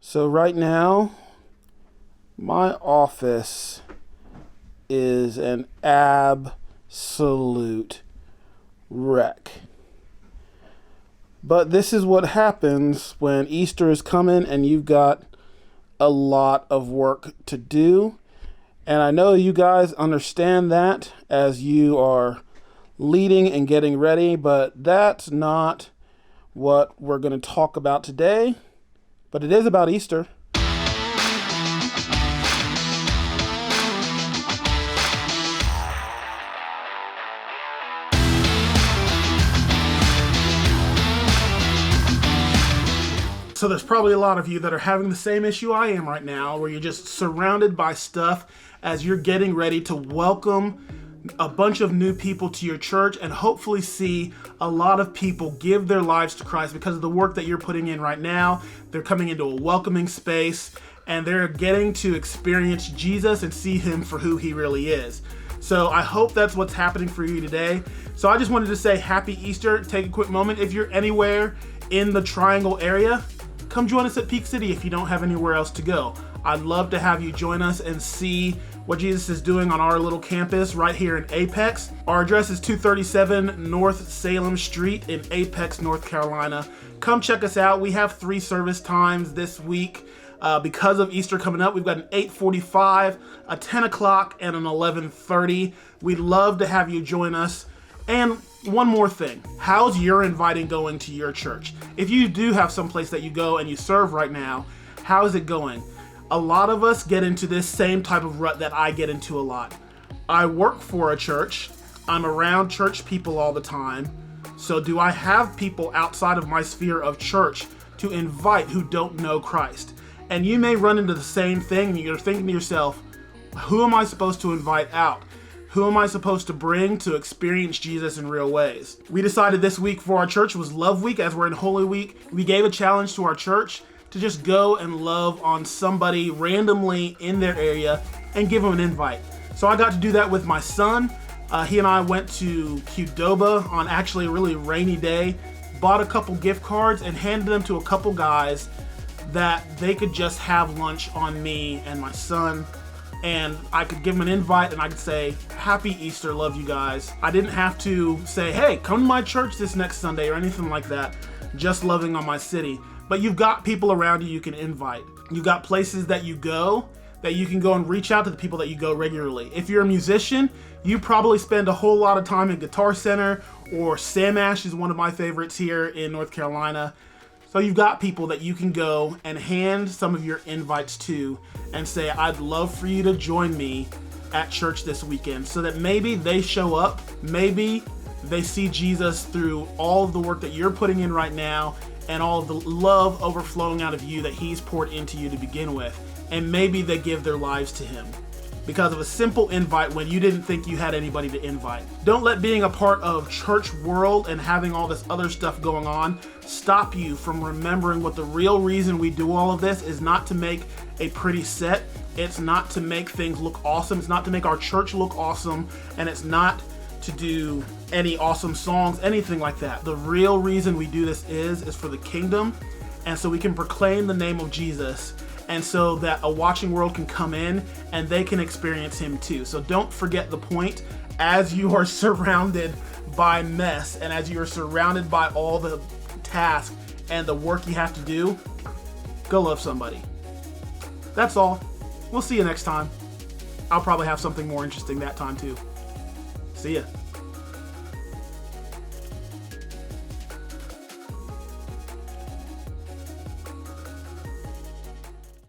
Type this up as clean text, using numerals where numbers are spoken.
So right now, my office is an absolute wreck. But this is what happens when Easter is coming and you've got a lot of work to do. And I know you guys understand that as you are leading and getting ready, but that's not what we're going to talk about today. But it is about Easter. So there's probably a lot of you that are having the same issue I am right now, where you're just surrounded by stuff as you're getting ready to welcome a bunch of new people to your church and hopefully see a lot of people give their lives to Christ because of the work that you're putting in right now. They're coming into a welcoming space and they're getting to experience Jesus and see him for who he really is. So I hope that's what's happening for you today. So I just wanted to say happy Easter. Take a quick moment. If you're anywhere in the Triangle area, come join us at Peak City if you don't have anywhere else to go. I'd love to have you join us and see what Jesus is doing on our little campus right here in Apex. Our address is 237 North Salem Street in Apex, North Carolina. Come check us out. We have 3 service times this week. Because of Easter coming up, we've got an 8:45, a 10 o'clock, and an 11:30. We'd love to have you join us. And one more thing, how's your inviting going to your church? If you do have some place that you go and you serve right now, how's it going? A lot of us get into this same type of rut that I get into a lot. I work for a church. I'm around church people all the time. So do I have people outside of my sphere of church to invite who don't know Christ? And you may run into the same thing and you're thinking to yourself, who am I supposed to invite out? Who am I supposed to bring to experience Jesus in real ways? We decided this week for our church was Love Week. As we're in Holy Week, we gave a challenge to our church to just go and love on somebody randomly in their area and give them an invite. So I got to do that with my son. He and I went to Qdoba on actually a really rainy day, bought a couple gift cards and handed them to a couple guys that they could just have lunch on me and my son. And I could give them an invite and I could say, happy Easter, love you guys. I didn't have to say, hey, come to my church this next Sunday or anything like that. Just loving on my city. But you've got people around you can invite. You've got places that you go that you can go and reach out to the people that you go regularly. If you're a musician, you probably spend a whole lot of time in Guitar Center, or Sam Ash is one of my favorites here in North Carolina. So you've got people that you can go and hand some of your invites to and say, I'd love for you to join me at church this weekend, so that maybe they show up, maybe they see Jesus through all of the work that you're putting in right now and all of the love overflowing out of you that he's poured into you to begin with. And maybe they give their lives to him because of a simple invite when you didn't think you had anybody to invite. Don't let being a part of church world and having all this other stuff going on stop you from remembering what the real reason we do all of this is. Not to make a pretty set. It's not to make things look awesome. It's not to make our church look awesome. And it's not to do any awesome songs, anything like that. The real reason we do this is for the kingdom, and so we can proclaim the name of Jesus, and so that a watching world can come in and they can experience him too. So don't forget the point. As you are surrounded by mess and as you are surrounded by all the tasks and the work you have to do, go love somebody. That's all. We'll see you next time. I'll probably have something more interesting that time too. See ya.